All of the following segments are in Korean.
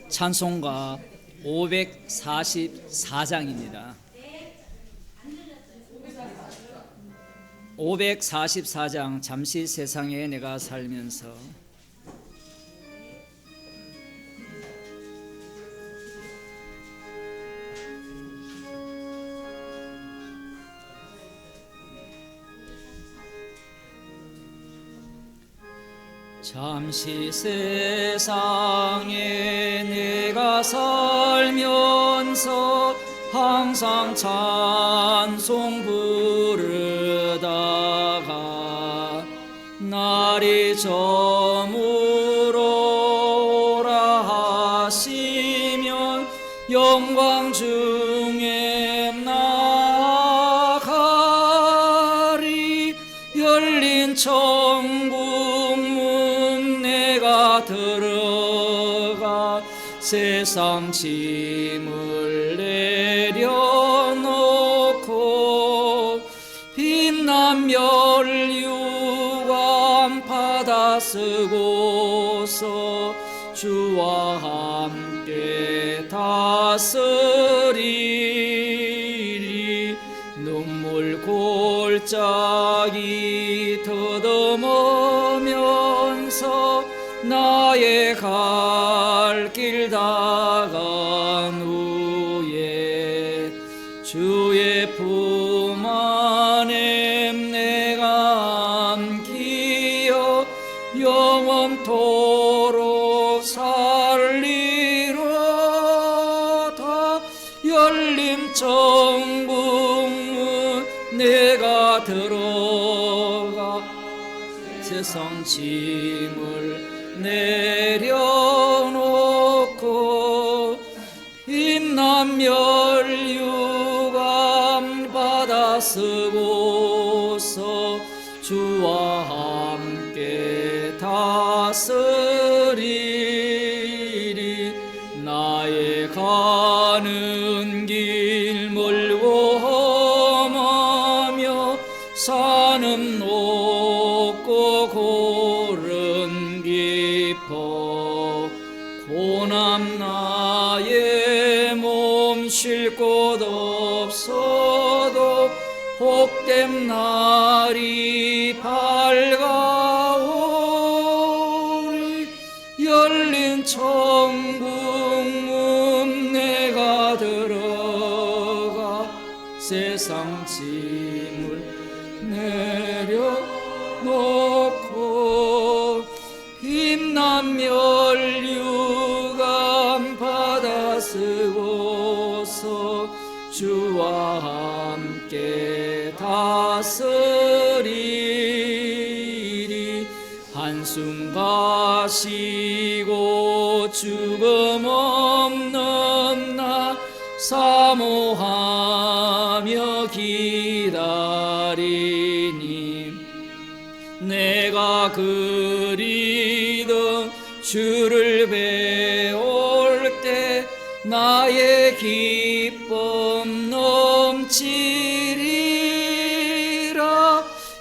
찬송가 544장입니다. 544장 잠시 세상에 내가 살면서. 잠시 세상에 내가 살면서 항상 찬송 부르다가 날이 저물어 오라 하시면 영광 중에 나가리. 열린 천국 들어가 세상 짐을 내려놓고 빛난 면류관 받아 쓰고서 주와 함께 다스리리. 눈물 골짜기 더듬으면서 나의 갈 길 다간 후에 주의 품 안에 내가 안기어 영원토록 살리로다. 열린 천국문 내가 들어가 세상 짐을 내려놓고 빛난 면류관 받아 쓰고서 주와 함께 다스리리. 나의 가는 길 멀고 험하며 산은 높고 고른 깊어 고난 나의 몸 쉴 곳 없어도 복된 날이 밝아오리. 열린 천국문 내가 들어가 세상 짐을 내려놓고 빛난 면류관 받아 쓰고서 주와 함께 다스리리. 한숨 가시고 죽음 없는 나 사모하며 기다리니. 내가 그리던 주를 배울 때 나의 기쁨 넘치리라.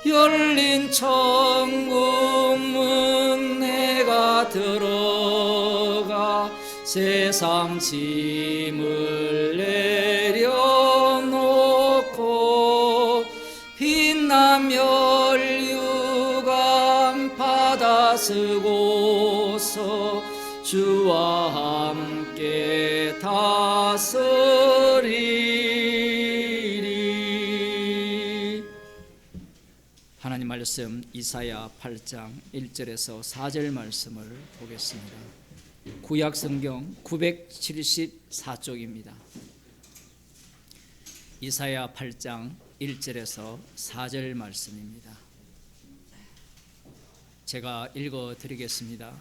열린 천국문 내가 들어가 세상 짐을 내려놓고 빛난 면류관 받아 쓰고서 주와 함께 다스리리. 하나님 말씀 이사야 8장 1절에서 4절 말씀을 보겠습니다. 구약 성경 974쪽입니다. 이사야 8장 1절에서 4절 말씀입니다. 제가 읽어 드리겠습니다.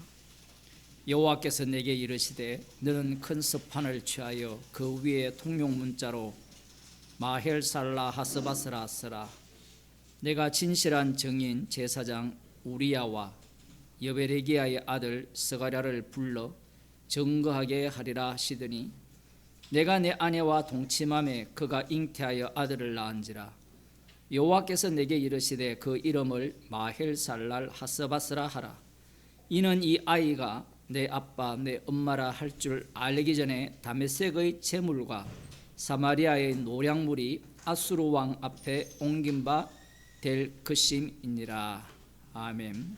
여호와께서 내게 이르시되 너는 큰 스판을 취하여 그 위에 통용문자로 마헬살라 하스바스라 쓰라. 내가 진실한 증인 제사장 우리야와 여베레기야의 아들 스가랴를 불러 증거하게 하리라 하시더니 내가 내 아내와 동침함에 그가 잉태하여 아들을 낳은지라. 여호와께서 내게 이르시되 그 이름을 마헬살랄 하스바스라 하라. 이는 이 아이가 내 아빠 내 엄마라 할 줄 알기 전에 다메섹의 재물과 사마리아의 노량물이 아수르 왕 앞에 옮긴 바 될 것임이니라. 아멘.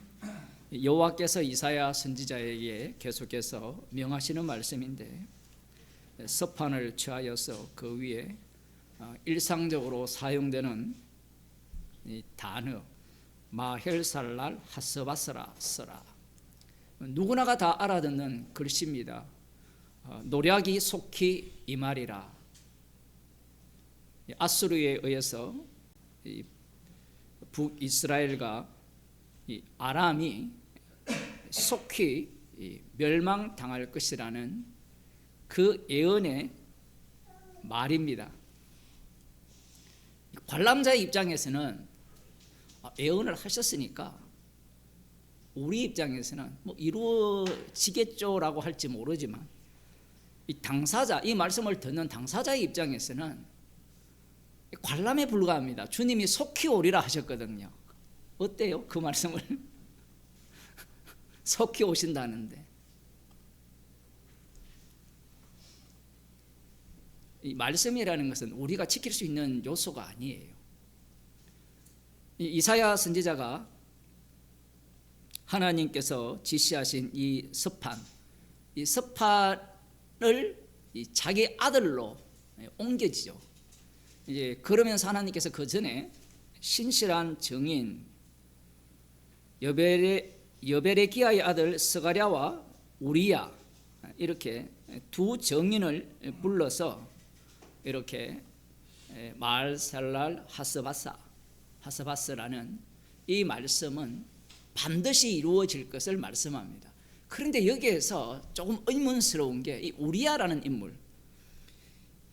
여호와께서 이사야 선지자에게 계속해서 명하시는 말씀인데, 서판을 취하여서 그 위에 일상적으로 사용되는 이 단어 마헬살랄 하스바스라 써라. 누구나가 다 알아듣는 글씨입니다. 노략이 속히 이 말이라. 아수르에 의해서 북이스라엘과 이 아람이 속히 멸망당할 것이라는 그 예언의 말입니다. 관람자의 입장에서는 예언을 하셨으니까 우리 입장에서는 뭐 이루어지겠죠라고 할지 모르지만, 이 당사자, 이 말씀을 듣는 당사자의 입장에서는 관람에 불과합니다. 주님이 속히 오리라 하셨거든요. 어때요? 그 말씀을 속히 오신다는데. 이 말씀이라는 것은 우리가 지킬 수 있는 요소가 아니에요. 이사야 선지자가 하나님께서 지시하신 이 서판, 이 서판을 자기 아들로 옮겨지죠. 이제 그러면서 하나님께서 그 전에 신실한 증인 여베레기야의 아들 스가랴와 우리야, 이렇게 두 증인을 불러서 이렇게 마알살랄 하스바스라는 이 말씀은 반드시 이루어질 것을 말씀합니다. 그런데 여기에서 조금 의문스러운 게 이 우리야라는 인물,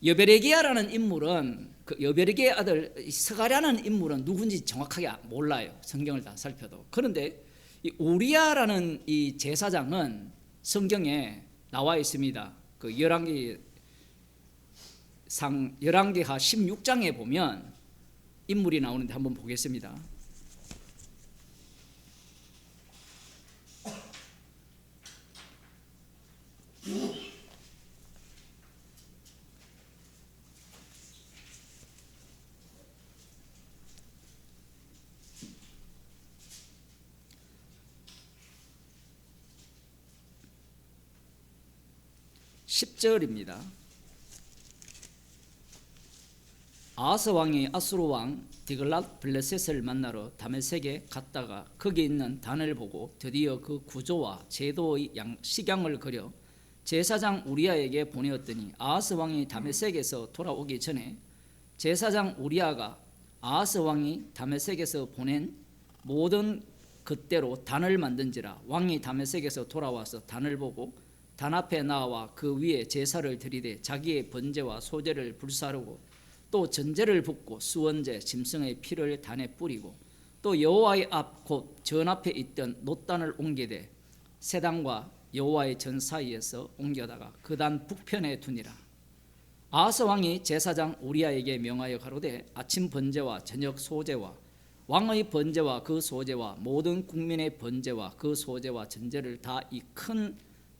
여베레기야라는 인물은, 그 여베레기야의 아들 스가랴라는 인물은 누군지 정확하게 몰라요. 성경을 다 살펴도. 그런데 이 우리야라는 이 제사장은 성경에 나와 있습니다. 그 열왕기하 16장에 보면 인물이 나오는데 한번 보겠습니다. (10절입니다) 아하스 왕이 아수르 왕 디글랏 블레셋을 만나러 다메섹에 갔다가 거기 있는 단을 보고 드디어 그 구조와 제도의 식양을 그려 제사장 우리야에게 보내었더니, 아하스 왕이 다메섹에서 돌아오기 전에 제사장 우리야가 아하스 왕이 다메섹에서 보낸 모든 그대로 단을 만든지라. 왕이 다메섹에서 돌아와서 단을 보고 단 앞에 나와 그 위에 제사를 드리되 자기의 번제와 소제를 불사르고 또 전제를 붓고 수원제 짐승의 피를 단에 뿌리고 또 여호와의 앞 곧 전 앞에 있던 놋단을 옮기되 세단과 여호와의 전 사이에서 옮겨다가 그 단 북편에 두니라. 아하스 왕이 제사장 우리야에게 명하여 가로되 아침 번제와 저녁 소제와 왕의 번제와 그 소제와 모든 국민의 번제와 그 소제와 전제를 다 이 큰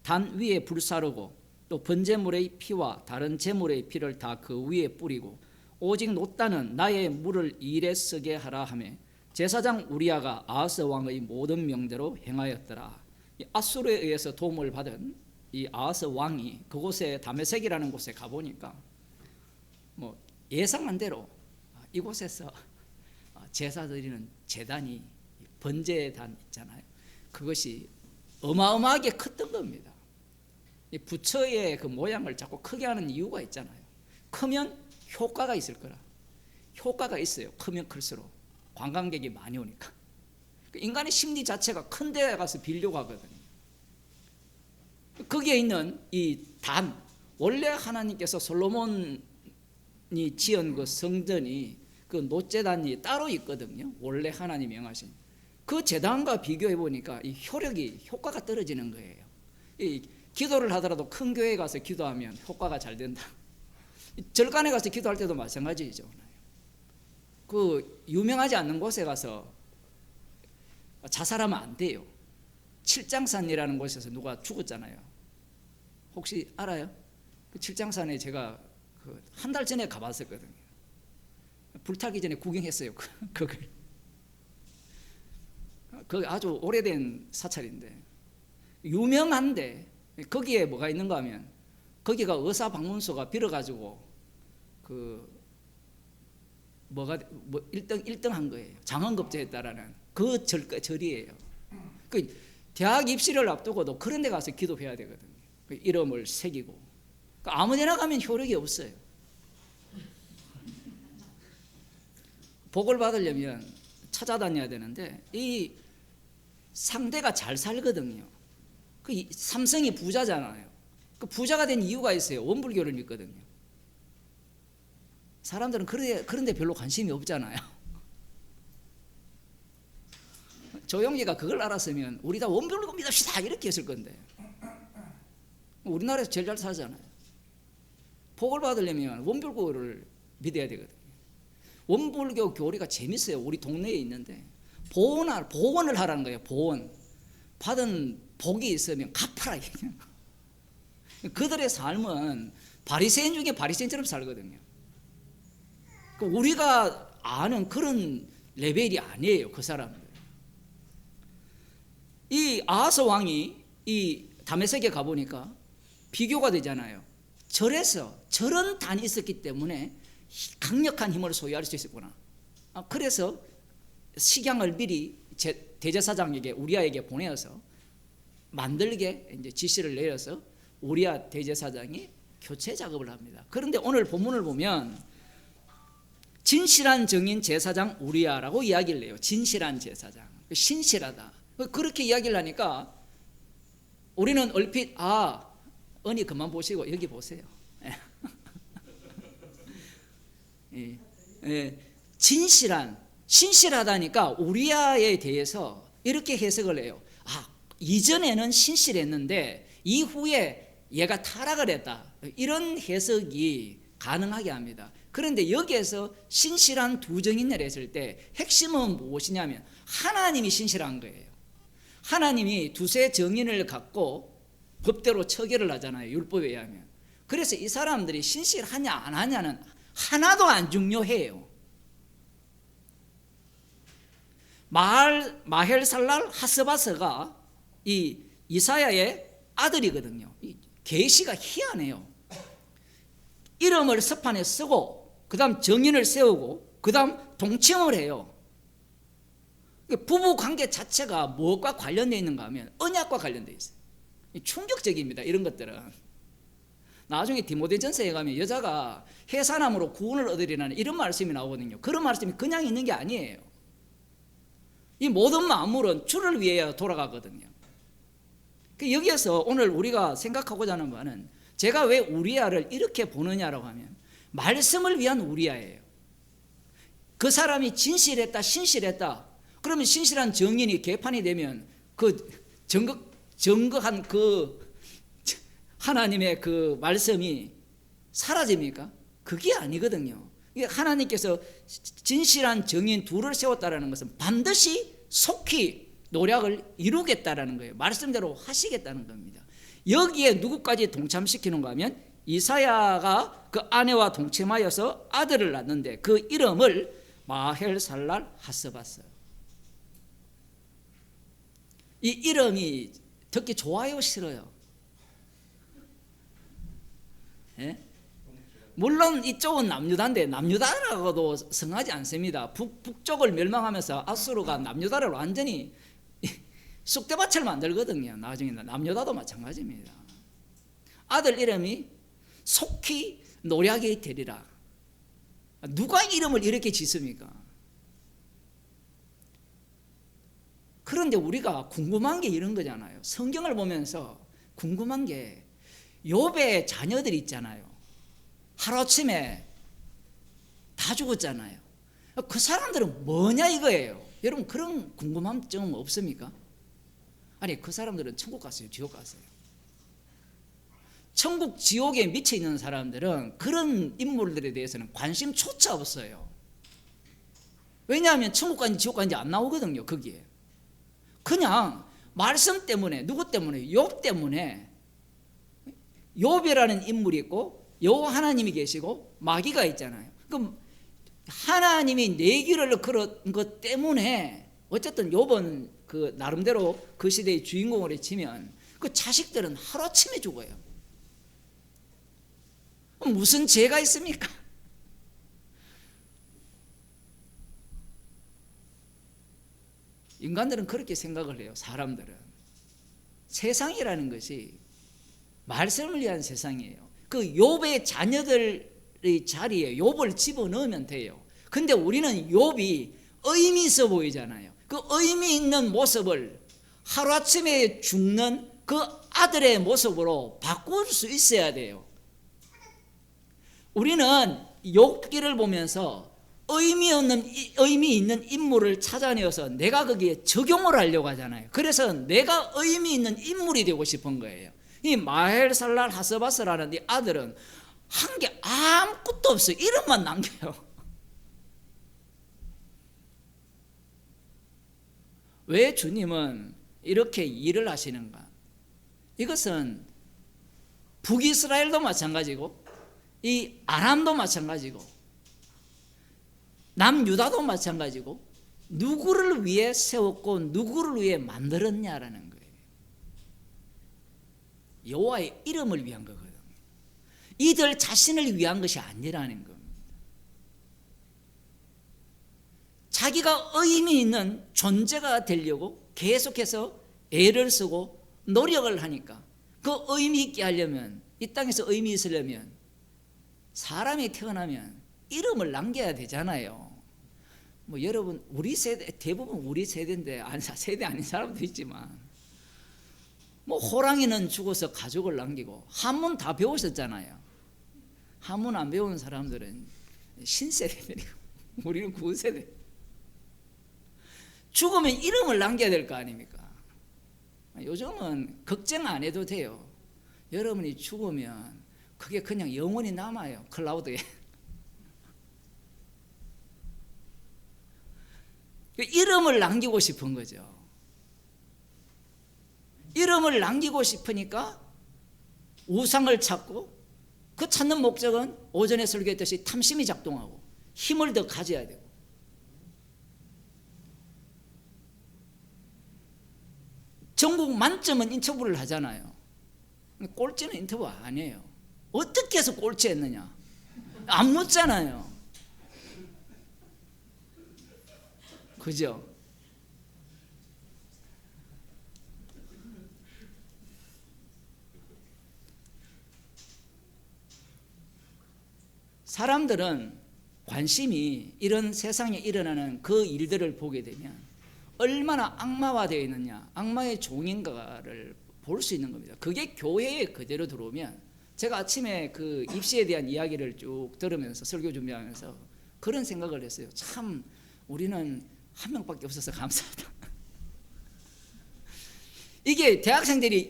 단 위에 불사르고 또 번제물의 피와 다른 제물의 피를 다 그 위에 뿌리고 오직 놋단은 나의 물을 일에 쓰게 하라 하며 제사장 우리야가 아하스 왕의 모든 명대로 행하였더라. 아수르에 의해서 도움을 받은 이 아하스 왕이 그곳에 다메섹이라는 곳에 가보니까 뭐 예상한 대로 이곳에서 제사 드리는 제단이 번제단 있잖아요. 그것이 어마어마하게 컸던 겁니다. 이 부처의 그 모양을 자꾸 크게 하는 이유가 있잖아요. 크면 효과가 있을 거라. 효과가 있어요. 크면 클수록 관광객이 많이 오니까. 인간의 심리 자체가 큰 데 가서 빌려고 하거든요. 거기에 있는 이 단, 원래 하나님께서 솔로몬이 지은 그 성전이 그 놋제단이 따로 있거든요. 원래 하나님이 명하신 그 제단과 비교해 보니까 이 효과가 떨어지는 거예요. 이 기도를 하더라도 큰 교회에 가서 기도하면 효과가 잘 된다. 절간에 가서 기도할 때도 마찬가지죠. 그 유명하지 않는 곳에 가서 자살하면 안 돼요. 칠장산이라는 곳에서 누가 죽었잖아요. 혹시 알아요? 그 칠장산에 제가 한 달 전에 가봤었거든요. 불타기 전에 구경했어요. 그걸. 그 아주 오래된 사찰인데 유명한데 거기에 뭐가 있는가 하면 거기가 의사방문소가 빌어가지고 뭐가 1등 한 거예요. 장원급제했다라는 그 절이에요. 그 대학 입시를 앞두고도 그런 데 가서 기도해야 되거든요. 그 이름을 새기고 아무 데나 가면 효력이 없어요. 복을 받으려면 찾아다녀야 되는데 이 상대가 잘 살거든요. 그 삼성이 부자잖아요. 그 부자가 된 이유가 있어요. 원불교를 믿거든요. 사람들은 그런데 별로 관심이 없잖아요. 조용기가 그걸 알았으면 우리 다 원불교 믿읍시다 이렇게 했을 건데 우리나라에서 제일 잘 살잖아요. 복을 받으려면 원불교를 믿어야 되거든요. 원불교 교리가 재밌어요. 우리 동네에 있는데 보원을 하라는 거예요. 보원. 받은 복이 있으면 갚아라. 그들의 삶은 바리새인 중에 바리새인처럼 살거든요. 우리가 아는 그런 레벨이 아니에요. 그 사람들. 이 아하스 왕이 이 다메섹에 가보니까 비교가 되잖아요. 절에서 저런 단이 있었기 때문에 강력한 힘을 소유할 수 있었구나. 그래서 식양을 미리 대제사장에게 우리아에게 보내어서 만들게 이제 지시를 내려서 우리아 대제사장이 교체 작업을 합니다. 그런데 오늘 본문을 보면 진실한 증인 제사장 우리아라고 이야기를 해요. 진실한 제사장, 신실하다. 그렇게 이야기를 하니까 우리는 얼핏 언니 그만 보시고 여기 보세요. 신실하다니까 우리아에 대해서 이렇게 해석을 해요. 이전에는 신실했는데 이후에 얘가 타락을 했다. 이런 해석이 가능하게 합니다. 그런데 여기에서 신실한 두 증인을 했을 때 핵심은 무엇이냐면 하나님이 신실한 거예요. 하나님이 두세 증인을 갖고 법대로 처결을 하잖아요. 율법에 의하면. 그래서 이 사람들이 신실하냐 안 하냐는 하나도 안 중요해요. 마헬살랄 하스바스가 이 이사야의 아들이거든요. 계시가 희한해요. 이름을 서판에 쓰고 그 다음 정인을 세우고 그 다음 동침을 해요. 부부 관계 자체가 무엇과 관련되어 있는가 하면 언약과 관련되어 있어요. 충격적입니다. 이런 것들은. 나중에 디모데전서에 가면 여자가 해산함으로 구원을 얻으리라는 이런 말씀이 나오거든요. 그런 말씀이 그냥 있는 게 아니에요. 이 모든 만물은 주를 위해 돌아가거든요. 여기에서 오늘 우리가 생각하고자 하는 바는 제가 왜 우리아를 이렇게 보느냐라고 하면 말씀을 위한 우리아예요. 그 사람이 진실했다 신실했다 그러면 신실한 증인이 개판이 되면 그 증거한 그 하나님의 그 말씀이 사라집니까? 그게 아니거든요. 하나님께서 진실한 증인 둘을 세웠다라는 것은 반드시 속히 노력을 이루겠다라는 거예요. 말씀대로 하시겠다는 겁니다. 여기에 누구까지 동참시키는가 하면 이사야가 그 아내와 동침하여서 아들을 낳는데 그 이름을 마헬살랄 하스바스. 이 이름이 듣기 좋아요 싫어요? 예? 물론 이쪽은 남유다인데 남유다라고도 성하지 않습니다. 북쪽을 멸망하면서 아수르가 남유다를 완전히 쑥대밭을 만들거든요. 나중에 남유다도 마찬가지입니다. 아들 이름이 속히 노략이 되리라. 누가 이름을 이렇게 짓습니까? 그런데 우리가 궁금한 게 이런 거잖아요. 성경을 보면서 궁금한 게 욥의 자녀들이 있잖아요. 하루아침에 다 죽었잖아요. 그 사람들은 뭐냐 이거예요. 여러분 그런 궁금함증 없습니까? 아니 그 사람들은 천국 갔어요? 지옥 갔어요? 천국 지옥에 미쳐 있는 사람들은 그런 인물들에 대해서는 관심조차 없어요. 왜냐하면 천국 간지 지옥 간지 안 나오거든요. 거기에 그냥 말씀 때문에, 누구 때문에? 욥 때문에. 욥이라는 인물이 있고 여호와 하나님이 계시고 마귀가 있잖아요. 그럼 하나님이 내기를 걸은 것 때문에 어쨌든 욥은 그 나름대로 그 시대의 주인공을 치면 그 자식들은 하루아침에 죽어요. 무슨 죄가 있습니까? 인간들은 그렇게 생각을 해요. 사람들은. 세상이라는 것이 말씀을 위한 세상이에요. 그 욥의 자녀들의 자리에 욥을 집어넣으면 돼요. 근데 우리는 욥이 의미 있어 보이잖아요. 그 의미 있는 모습을 하루아침에 죽는 그 아들의 모습으로 바꿀 수 있어야 돼요. 우리는 욥기를 보면서 의미 있는 인물을 찾아내어서 내가 거기에 적용을 하려고 하잖아요. 그래서 내가 의미 있는 인물이 되고 싶은 거예요. 이 마헬살랄 하스바스라는 이 아들은 한 게 아무것도 없어요. 이름만 남겨요. 왜 주님은 이렇게 일을 하시는가? 이것은 북이스라엘도 마찬가지고 이 아람도 마찬가지고 남유다도 마찬가지고 누구를 위해 세웠고 누구를 위해 만들었냐라는 거예요. 여호와의 이름을 위한 거거든요. 이들 자신을 위한 것이 아니라는 겁니다. 자기가 의미 있는 존재가 되려고 계속해서 애를 쓰고 노력을 하니까 그 의미 있게 하려면, 이 땅에서 의미 있으려면 사람이 태어나면 이름을 남겨야 되잖아요. 뭐 여러분 우리 세대, 대부분 우리 세대인데 세대 아닌 사람도 있지만 뭐 호랑이는 죽어서 가족을 남기고 한문 다 배우셨잖아요. 한문 안 배운 사람들은 신세대들이고 우리는 구세대. 죽으면 이름을 남겨야 될 거 아닙니까? 요즘은 걱정 안 해도 돼요. 여러분이 죽으면 그게 그냥 영원히 남아요. 클라우드에. 이름을 남기고 싶은 거죠. 이름을 남기고 싶으니까 우상을 찾고, 그 찾는 목적은 오전에 설교했듯이 탐심이 작동하고 힘을 더 가져야 되고, 전국 만점은 인터뷰를 하잖아요. 꼴찌는 인터뷰 안 해요. 어떻게 해서 꼴찌 했느냐 안 묻잖아요. 그죠? 사람들은 관심이 이런 세상에 일어나는 그 일들을 보게 되면 얼마나 악마화되어 있느냐, 악마의 종인가를 볼 수 있는 겁니다. 그게 교회에 그대로 들어오면, 제가 아침에 그 입시에 대한 이야기를 쭉 들으면서 설교 준비하면서 그런 생각을 했어요. 참 우리는 한 명밖에 없어서 감사하다. 이게 대학생들이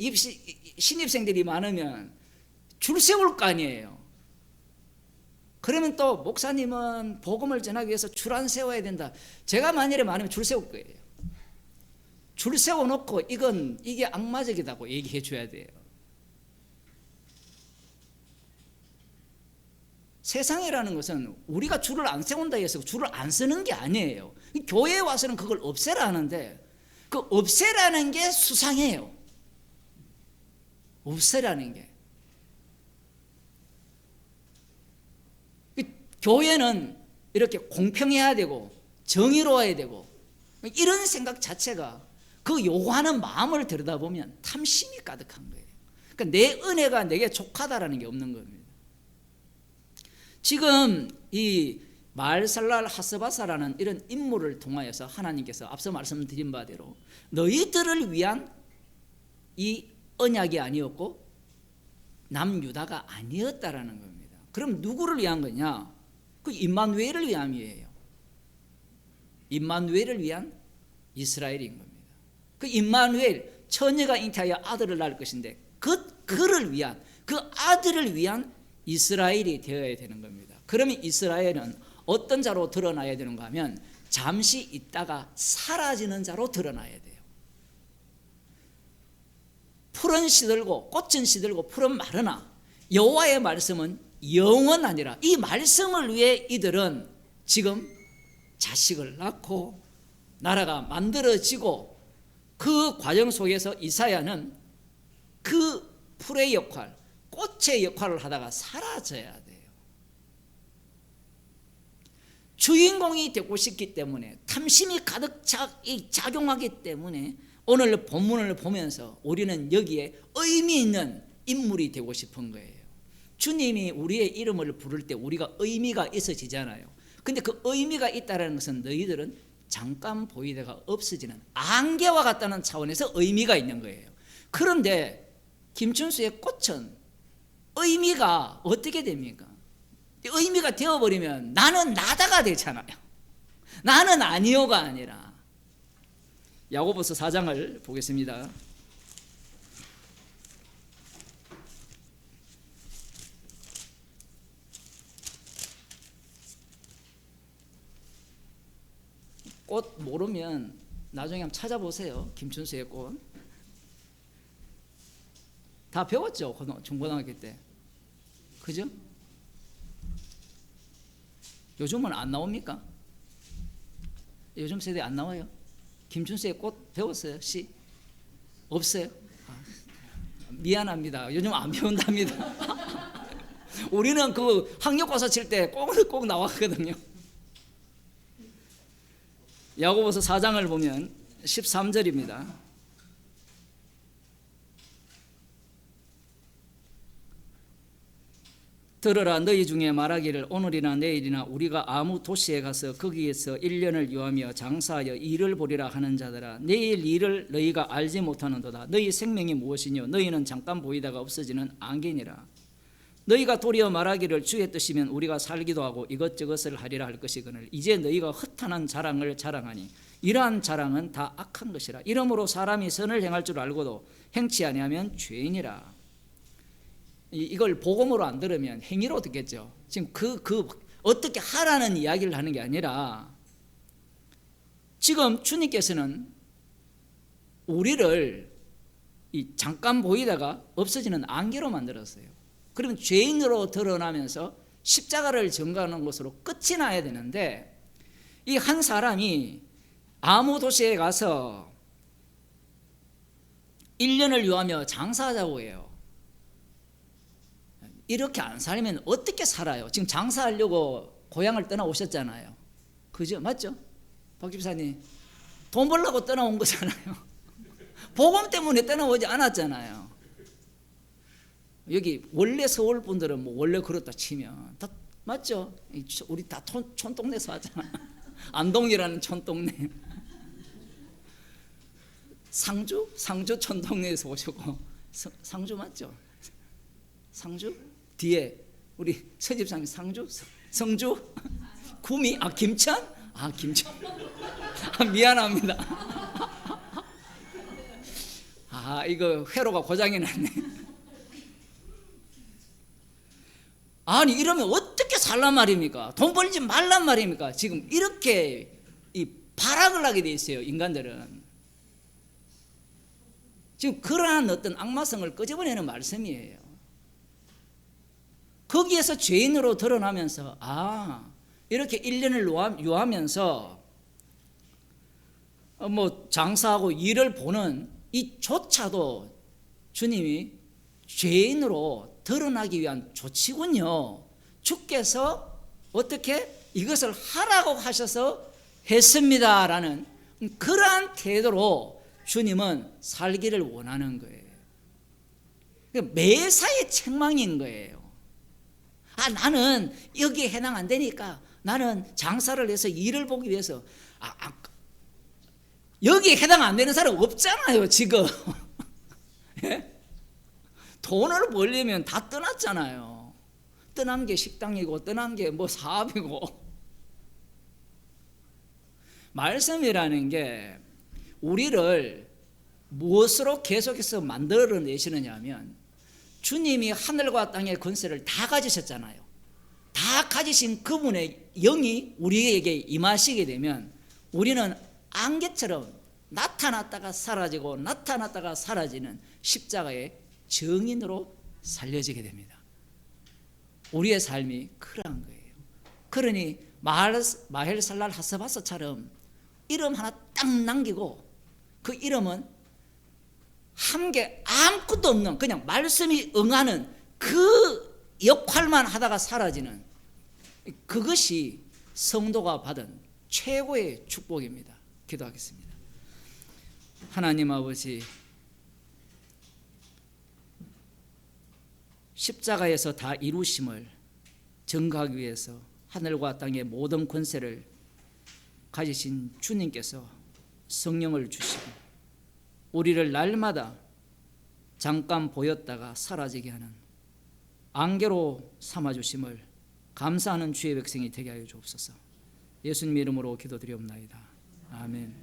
신입생들이 많으면 줄 세울 거 아니에요. 그러면 또 목사님은 복음을 전하기 위해서 줄 안 세워야 된다. 제가 만일에 많으면 줄 세울 거예요. 줄 세워놓고 이게 악마적이다고 얘기해 줘야 돼요. 세상이라는 것은 우리가 줄을 안 세운다 해서 줄을 안 쓰는 게 아니에요. 교회에 와서는 그걸 없애라 하는데 그 없애라는 게 수상해요. 없애라는 게. 교회는 이렇게 공평해야 되고 정의로워야 되고 이런 생각 자체가 그 요구하는 마음을 들여다보면 탐심이 가득한 거예요. 그러니까 내 은혜가 내게 족하다라는 게 없는 겁니다. 지금 이 마헬살랄 하스바사라는 이런 인물을 통하여서 하나님께서 앞서 말씀드린 바대로 너희들을 위한 이 언약이 아니었고 남유다가 아니었다라는 겁니다. 그럼 누구를 위한 거냐? 그 임마누엘을 위함이에요. 임마누엘을 위한 이스라엘인 겁니다. 그 임마누엘, 처녀가 잉태하여 아들을 낳을 것인데 그를 위한, 그 아들을 위한 이스라엘이 되어야 되는 겁니다. 그러면 이스라엘은 어떤 자로 드러나야 되는가 하면 잠시 있다가 사라지는 자로 드러나야 돼요. 풀은 시들고 꽃은 시들고 풀은 마르나 여호와의 말씀은 영원하니라. 이 말씀을 위해 이들은 지금 자식을 낳고 나라가 만들어지고 그 과정 속에서 이사야는 그 풀의 역할, 꽃의 역할을 하다가 사라져야 돼요. 주인공이 되고 싶기 때문에, 탐심이 가득 작용하기 때문에 오늘 본문을 보면서 우리는 여기에 의미 있는 인물이 되고 싶은 거예요. 주님이 우리의 이름을 부를 때 우리가 의미가 있어지잖아요. 근데 그 의미가 있다는 것은 너희들은 잠깐 보이다가 없어지는 안개와 같다는 차원에서 의미가 있는 거예요. 그런데 김춘수의 꽃은 의미가 어떻게 됩니까? 의미가 되어버리면 나는 나다가 되잖아요. 나는 아니요가 아니라. 야고보서 4장을 보겠습니다. 꽃 모르면 나중에 한번 찾아보세요. 김춘수의 꽃. 다 배웠죠? 중고등학교 때. 그죠? 요즘은 안 나옵니까? 요즘 세대 안 나와요? 김춘수의 꽃 배웠어요? 시? 없어요? 미안합니다. 요즘 안 배운답니다. 우리는 그 학력고사 칠 때 꼭 나왔거든요. 야고보서 4장을 보면 13절입니다. 들으라, 너희 중에 말하기를 오늘이나 내일이나 우리가 아무 도시에 가서 거기에서 1년을 유하며 장사하여 일을 보리라 하는 자들아, 내일 일을 너희가 알지 못하는도다. 너희 생명이 무엇이뇨? 너희는 잠깐 보이다가 없어지는 안개니라. 너희가 도리어 말하기를 주의 뜻이면 우리가 살기도 하고 이것저것을 하리라 할 것이거늘 이제 너희가 허탄한 자랑을 자랑하니 이러한 자랑은 다 악한 것이라. 이러므로 사람이 선을 행할 줄 알고도 행치 아니하면 죄인이라. 이걸 복음으로 안 들으면 행위로 듣겠죠. 지금 어떻게 하라는 이야기를 하는 게 아니라 지금 주님께서는 우리를 이 잠깐 보이다가 없어지는 안개로 만들었어요. 그러면 죄인으로 드러나면서 십자가를 전가하는 것으로 끝이 나야 되는데, 이 한 사람이 아무 도시에 가서 1년을 유하며 장사하자고 해요. 이렇게 안 살면 어떻게 살아요? 지금 장사하려고 고향을 떠나오셨잖아요. 그죠? 맞죠? 박 집사님, 돈 벌려고 떠나온 거잖아요. 복음 때문에 떠나오지 않았잖아요. 여기 원래 서울 분들은 뭐 원래 그렇다 치면 다 맞죠? 우리 다 촌동네에서 하잖아. 안동이라는 촌동네. 상주 촌동네에서 오셨고, 상주 맞죠? 상주 뒤에 우리 서집사님 상주 성주 구미 김천 김천 미안합니다. 이거 회로가 고장이 났네. 아니 이러면 어떻게 살란 말입니까? 돈 벌지 말란 말입니까? 지금 이렇게 이 발악을 하게 돼 있어요. 인간들은 지금 그러한 어떤 악마성을 끄집어내는 말씀이에요. 거기에서 죄인으로 드러나면서 이렇게 1년을 유하면서 뭐 장사하고 일을 보는 이조차도 주님이 죄인으로 드러나기 위한 조치군요. 주께서 어떻게 이것을 하라고 하셔서 했습니다라는 그러한 태도로 주님은 살기를 원하는 거예요. 매사에 책망인 거예요. 나는 여기에 해당 안 되니까 나는 장사를 해서 일을 보기 위해서 여기에 해당 안 되는 사람 없잖아요 지금. 예? 돈을 벌려면 다 떠났잖아요. 떠난 게 식당이고 떠난 게 뭐 사업이고. 말씀이라는 게 우리를 무엇으로 계속해서 만들어내시느냐 하면, 주님이 하늘과 땅의 권세를 다 가지셨잖아요. 다 가지신 그분의 영이 우리에게 임하시게 되면 우리는 안개처럼 나타났다가 사라지고 나타났다가 사라지는 십자가의 증인으로 살려지게 됩니다. 우리의 삶이 그러한 거예요. 그러니 마헬살랄 하스바스처럼 이름 하나 딱 남기고 그 이름은 함께 아무것도 없는 그냥 말씀이 응하는 그 역할만 하다가 사라지는 그것이 성도가 받은 최고의 축복입니다. 기도하겠습니다. 하나님 아버지, 십자가에서 다 이루심을 증거하기 위해서 하늘과 땅의 모든 권세를 가지신 주님께서 성령을 주시고 우리를 날마다 잠깐 보였다가 사라지게 하는 안개로 삼아주심을 감사하는 주의 백성이 되게 하여 주옵소서. 예수님 이름으로 기도드리옵나이다. 아멘.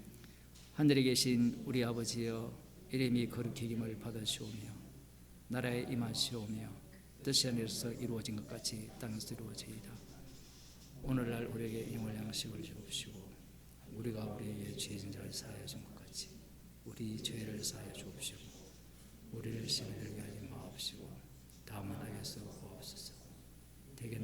하늘에 계신 우리 아버지여, 이름이 거룩히 여김을 받으시오며 나라에 임하시오며 뜻이 하늘에서 이루어진 것 같이 땅에서 이루어지이다. 오늘날 우리에게 일용할 양식을 주옵시고 우리가 우리에게 죄진 자를 사하여 준 것 같이 우리 죄를 사하여 주옵시고 우리를 시험에 들게 하지 마옵시고 다만 악에서 구하옵소서. 대개